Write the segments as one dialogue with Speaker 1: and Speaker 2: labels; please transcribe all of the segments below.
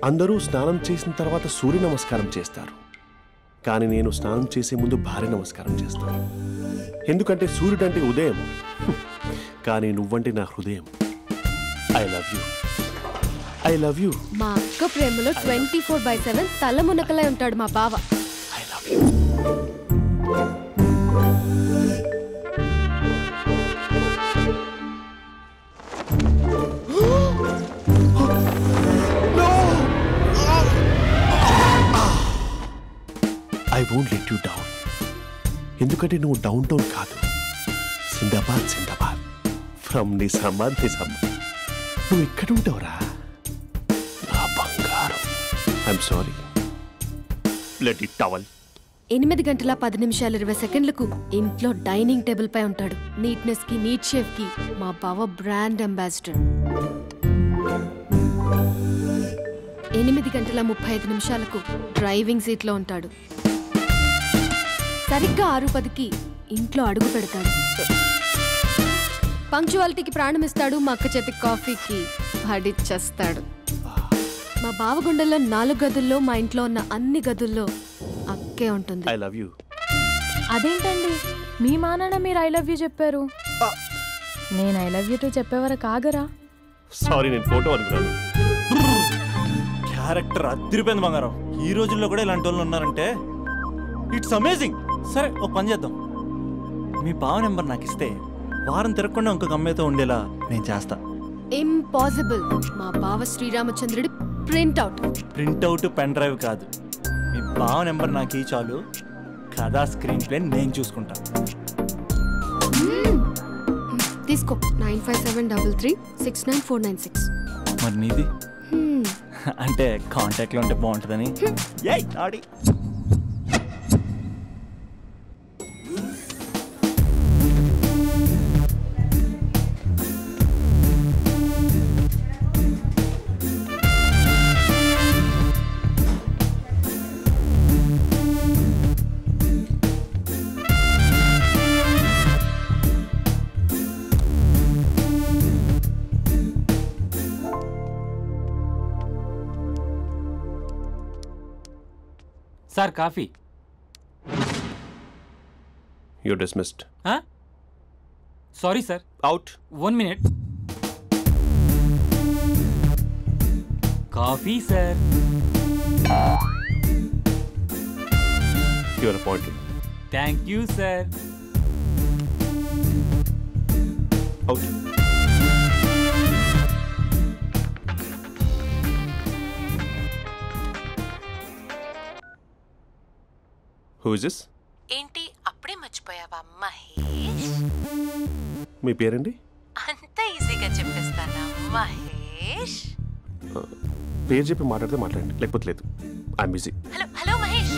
Speaker 1: అందరూ స్నానం చేసిన తర్వాత సూర్య నమస్కారం చేస్తారు, కానీ నేను స్నానం చేసే ముందు భార్య నమస్కారం చేస్తాను. ఎందుకంటే సూర్యుడు అంటే ఉదయం, కానీ నువ్వంటే నా హృదయం. I love you, I love you.
Speaker 2: మా అక్క ప్రేమలో 24/7 తల మునకలై ఉంటాడు మా బావ.
Speaker 1: I love you. I won't let you down. ఎందుకంటే నువ్వు డౌన్ టౌన్ కాదు, జిందాబాద్ జిందాబాద్ ఫ్రమ్ నిజామాబాద్ నిజామాబాద్. నువ్వు ఇక్కడ ఉంటావురా నా బంగారం. I'm sorry, let it towel.
Speaker 2: 8:10:20 ఇంట్లో డైనింగ్ టేబుల్ పై ఉంటాడు. నీట్నెస్ కి, నీట్ షేఫ్ కి మా బావ బ్రాండ్ అంబాసిడర్. 8:35 డ్రైవింగ్ సీట్ లో ఉంటాడు. సరిగ్గా 6:10 ఇంట్లో అడుగు పెడతాడు. పంక్చువాలిటీకి ప్రాణమిస్తాడు. మా అక్క చేతి కాఫీకి పడిచ్చేస్తాడు. మా బావ గుండెల్లో 4 గదుల్లో, మా ఇంట్లో ఉన్న అన్ని గదుల్లో అక్కే ఉంటుంది.
Speaker 1: I love you.
Speaker 3: అదేంటండి మీ మానాన్న మీరు ఐ లవ్ యూ చెప్పారు, నేను ఐ లవ్ యూ టు చెప్పేవరకు ఆగరా?
Speaker 1: సారీ, నేను ఫోటో అనుకున్నాను.
Speaker 4: క్యారెక్టర్ అదిరిపోయింది బంగారం. ఈ రోజుల్లో కూడా ఇలాంటి వాళ్ళు ఉన్నారంటే ఇట్స్ అమేజింగ్. సరే, ఒక పని చేద్దాం. మీ బావ నెంబర్ నాకు ఇస్తే వారం తిరగకుండా ఇంకొక అమ్మాయితో ఉండేలా నేను చేస్తా.
Speaker 2: ఇంపాసిబుల్. మా బావ శ్రీరామచంద్రుడి ప్రింట్అవుట్.
Speaker 4: ప్రింట్అవుట్ పెన్ డ్రైవ్ కాదు, మీ బావ నెంబర్ నాకు ఈ చాలు. కథా స్క్రీన్ ప్లే నేను చూసుకుంటా.
Speaker 2: తీసుకో. 9573369496.
Speaker 4: మరి నీది? అంటే కాంటాక్ట్లో ఉంటే బాగుంటుందని. ఆడి
Speaker 5: sir coffee.
Speaker 1: You're dismissed.
Speaker 5: Sorry sir.
Speaker 1: Out.
Speaker 5: 1 minute. Coffee sir.
Speaker 1: You are appointed.
Speaker 5: Thank you sir.
Speaker 1: Out. Who is this?
Speaker 6: ఏంటి అప్పుడే మర్చిపోయావా మహేష్?
Speaker 1: మీ పేరండి?
Speaker 6: అంత ఈజీగా చెప్పేస్తానా మహేష్?
Speaker 1: పేరు చెప్పి మాట్లాడితే మాట్లాడండి, లేకపోతే లేదు. I'm busy.
Speaker 6: Hello hello Mahesh.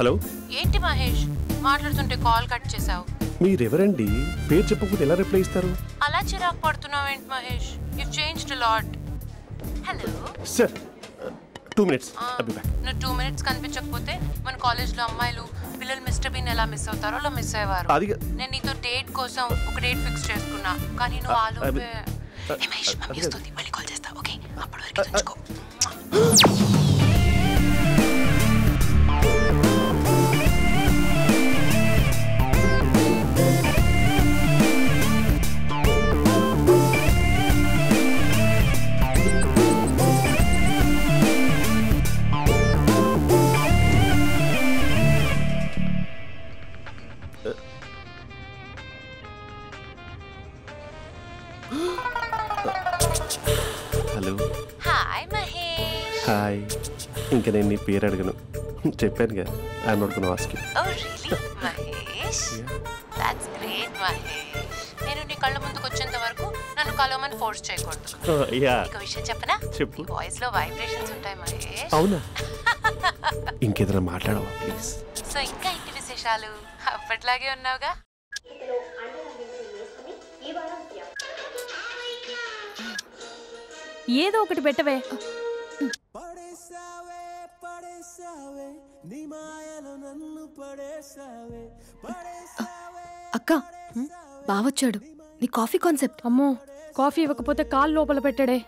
Speaker 1: Hello.
Speaker 6: ఏంటి మహేష్ మాట్లాడుతుంటే కాల్ కట్ చేసావు?
Speaker 1: మీరెవరండి? పేరు చెప్పకపోతే ఎలా రిప్లై ఇస్తారు?
Speaker 6: అలా చిరాకు పడుతున్నావేంటి Mahesh? You changed a lot. Hello
Speaker 1: sir, 2 minutes. I'll be back.
Speaker 6: నువ్వు 2 minutes కనిపించకపోతే మన కాలేజ్లో అమ్మాయిలు పిల్లలు మిస్టర్ బీన్ ఎలా మిస్ అవుతారో అలా మిస్ అయ్యేవారు. నేను నీతో డేట్ కోసం ఒక డేట్ ఫిక్స్ చేసుకున్నా, కానీ నువ్వు ఆలోపే. మహేష్ మమ్మీ వస్తుంది, మళ్ళీ కాల్ చేస్తా. ఓకే, అప్పటి వరకు తుంచుకో.
Speaker 1: హలో.
Speaker 6: హాయ్ మహేష్.
Speaker 1: హాయ్. ఇంకా నేను నీ పేరు అడగను, చెప్పానుగా. I'm not gonna ask you.
Speaker 6: Oh really Mahesh? That's great Mahesh. నేను నీ కళ్ళ ముందుకు వచ్చేంత వరకు నన్ను కలవమని ఫోర్స్ చేయకూడదు. ఒక విషయం చెప్పనా?
Speaker 1: చెప్పు.
Speaker 6: వాయిస్ లో వైబ్రేషన్స్ ఉంటాయి మహేష్.
Speaker 1: అవునా? ఇంకేదైనా మాట్లాడవా ప్లీజ్?
Speaker 6: సో ఇంకా ఇంటి విశేషాలు అప్పట్లాగే ఉన్నావుగా?
Speaker 3: ఏదో ఒకటి పెట్టవే.
Speaker 2: అక్క బావొచ్చాడు. నీ కాఫీ కాన్సెప్ట్.
Speaker 3: అమ్మో, కాఫీ ఇవ్వకపోతే కాలు లోపల పెట్టాడే.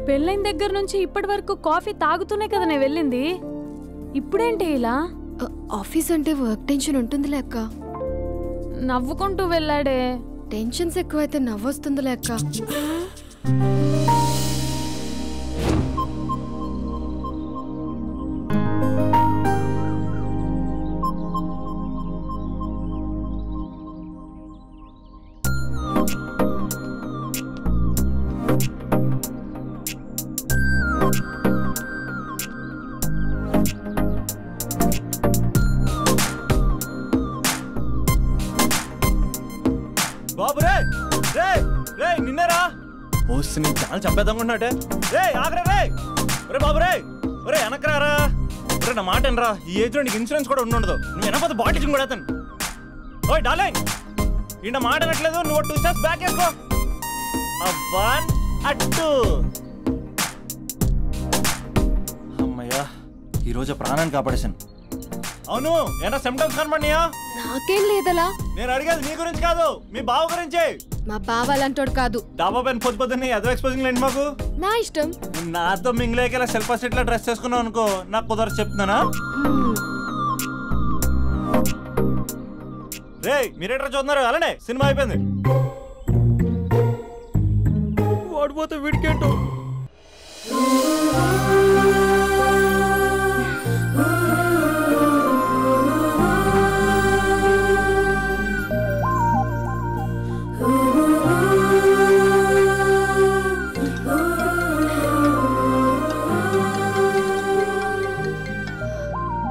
Speaker 3: పెళ్ళైన దగ్గర నుంచి ఇప్పటి వరకు కాఫీ తాగుతూనే కదా నేను వెళ్ళింది. ఇప్పుడేంటి ఇలా?
Speaker 2: ఆఫీస్ అంటే వర్క్ టెన్షన్ ఉంటుందిలే అక్క.
Speaker 3: నవ్వుకుంటూ వెళ్ళాడే.
Speaker 2: టెన్షన్స్ ఎక్కువైతే నవ్వొస్తుందిలే అక్క.
Speaker 4: బాబు రే రే రే నిన్నేరా ఓసి నీ ఛానల్ చంపేద్దామనుకుంటున్నాటే. రే ఆగరా రే. ఒరే బాబు రే. ఒరే వెనకరారా. ఒరే నా మాట అనరా. ఈ ఏజ్లో నీకు ఇన్సూరెన్స్ కూడా ఉండదు. నువ్వు వెనకపోతే బాటిల్ కూడా అతను. ఓయ్ డార్లింగ్, ఈ నా మాట అనట్లేదు. నువ్వు 2 స్టెప్స్ బ్యాక్ వేసుకో. 1 2. అమ్మయ్యా, ఈరోజు ప్రాణాన్ని కాపాడేశాను. అవును, ఏనా సిమ్టమ్స్ కనబడినాయా?
Speaker 2: నాకేం లేదలా.
Speaker 4: నేను అడిగేది నీ గురించి కాదు, మీ బావ గురించి.
Speaker 2: మా బావ అలాంటోడు కాదు.
Speaker 4: డాబా పైన పొద్దున్నే అదో ఎక్స్పోజింగ్ లేండి మాకు.
Speaker 2: నా ఇష్టం.
Speaker 4: నాతో మింగిలేక సెల్ఫ్ సెట్ లా డ్రెస్ చేసుకున్నావు అనుకో, నాకు కుదరదు చెప్తున్నానా? రే మీరేట్రా చూస్తున్నారు? అలానే సినిమా అయిపోయింది. వాడిపోతే వీడికేంటో.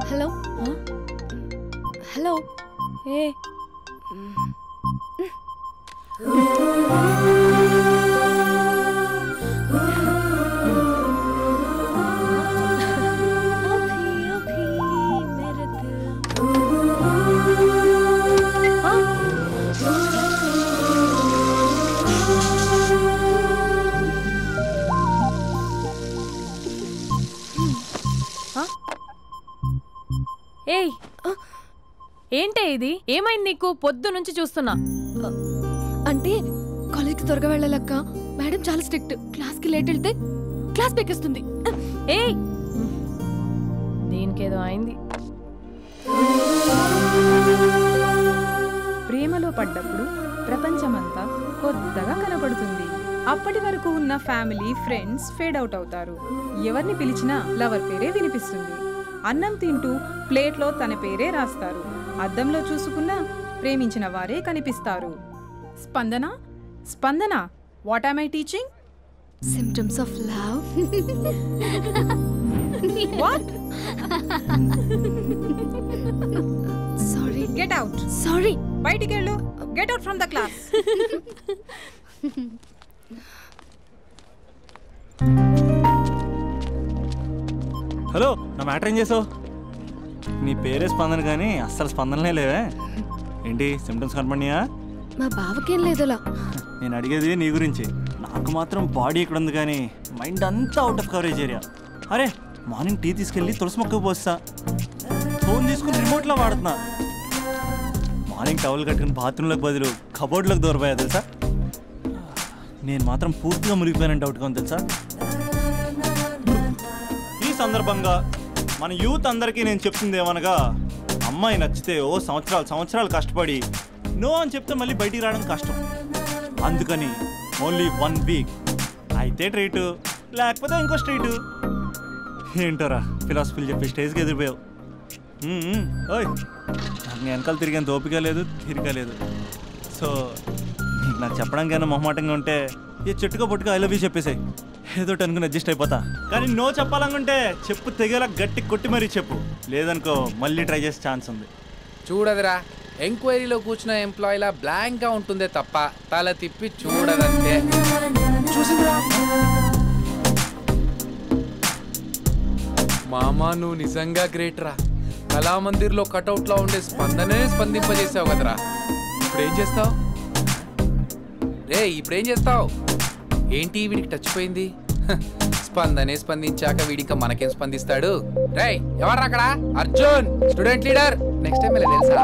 Speaker 2: Hello hello.
Speaker 3: ఏ ఏయ్, ఏంటే ఇది? ఏమైంది నీకు? పొద్దు నుంచి చూస్తున్నా.
Speaker 2: అంటే కాలేజ్కి త్వరగా వెళ్ళాలక్క. మేడం చాలా స్ట్రిక్ట్. క్లాస్కి లేట్ వెళ్తే క్లాస్ పెక్కిస్తుంది.
Speaker 3: ఏయ్, దీనికేదో అయింది.
Speaker 7: ప్రేమలో పడ్డప్పుడు ప్రపంచమంతా కొత్తగా కనబడుతుంది. అప్పటి వరకు ఉన్న ఫ్యామిలీ ఫ్రెండ్స్ ఫేడ్ అవుట్ అవుతారు. ఎవరిని పిలిచినా లవర్ పేరే వినిపిస్తుంది. అన్నం తింటూ ప్లేట్లో తన పేరే రాస్తారు. అద్దంలో చూసుకున్నా ప్రేమించిన వారే కనిపిస్తారు. Spandana Spandana, what am I teaching?
Speaker 2: Symptoms of love.
Speaker 7: What?
Speaker 2: Sorry.
Speaker 7: Get out.
Speaker 2: Sorry.
Speaker 7: బయటికి వెళ్ళు. Get out from the class.
Speaker 4: Hello, నా మ్యాటర్ ఏం చేసావు? నీ పేరే స్పందన కానీ అస్సలు స్పందనలే లేవే. ఏంటి సిమ్టమ్స్ కనపడినాయా?
Speaker 2: మా బావకేం లేదలా.
Speaker 4: నేను అడిగేది నీ గురించి. నాకు మాత్రం బాడీ ఇక్కడ ఉంది కానీ మైండ్ అంతా అవుట్ ఆఫ్ కవరేజ్ ఏరియా. అరే మార్నింగ్ టీ తీసుకెళ్ళి తులసి మొక్కకు పోస్తా. ఫోన్ తీసుకుని రిమోట్లో వాడుతున్నా. మార్నింగ్ టవల్ కట్టుకుని బాత్రూంలోకి బదులు కబోర్డ్లోకి దూరపోయా తెలుసా. నేను మాత్రం పూర్తిగా మునిగిపోయానని డౌట్గా ఉంది తెలుసా. ఈ సందర్భంగా మన యూత్ అందరికీ నేను చెప్తుంది ఏమనగా, అమ్మాయి నచ్చితే ఓ సంవత్సరాలు కష్టపడి నో అని చెప్తే మళ్ళీ బయటికి రావడం కష్టం. అందుకని ఓన్లీ 1 వీక్ అయితే ట్రీటు, లేకపోతే ఇంకో స్ట్రీటు. ఏంటోరా ఫిలాసఫీలు చెప్పి స్టేజ్కి ఎదిరిపోయావు. ఓయ్, నాకు వెనకాల తిరిగేంత ఓపిక లేదు, తీరిక లేదు. సో నీకు నాకు చెప్పడానికైనా మొహమాటంగా ఉంటే ఏ చెట్టుగా పొట్టుగా ఐ లవ్ యూ చెప్పేసాయి. ఏదో అనుకుని అడ్జస్ట్ అయిపోతా. కానీ నో చెప్పాలనుకుంటే చెప్పు తెగేలా గట్టి కొట్టి మరీ చెప్పు. లేదనుకో మళ్ళీ ట్రై చేసే ఛాన్స్ ఉంది.
Speaker 8: చూడదురా, ఎంక్వైరీలో కూర్చున్న ఎంప్లాయీలా బ్లాంక్గా ఉంటుందే తప్ప తల తిప్పి చూడదంతే. చూసిందిరా మామా, నువ్వు నిజంగా గ్రేట్ రా. కళామందిర్లో కటౌట్లో ఉండే స్పందనే స్పందింపజేసావు కదరా. ఇప్పుడేం చేస్తావు రే? ఇప్పుడేం చేస్తావు? ఏంటి వీడికి టచ్ పోయింది? స్పందనే స్పందించాక వీడిక మనకేం స్పందిస్తాడు? రే ఎవరు అక్కడ? Arjun, student leader. Next time ఇలా తెలుసా?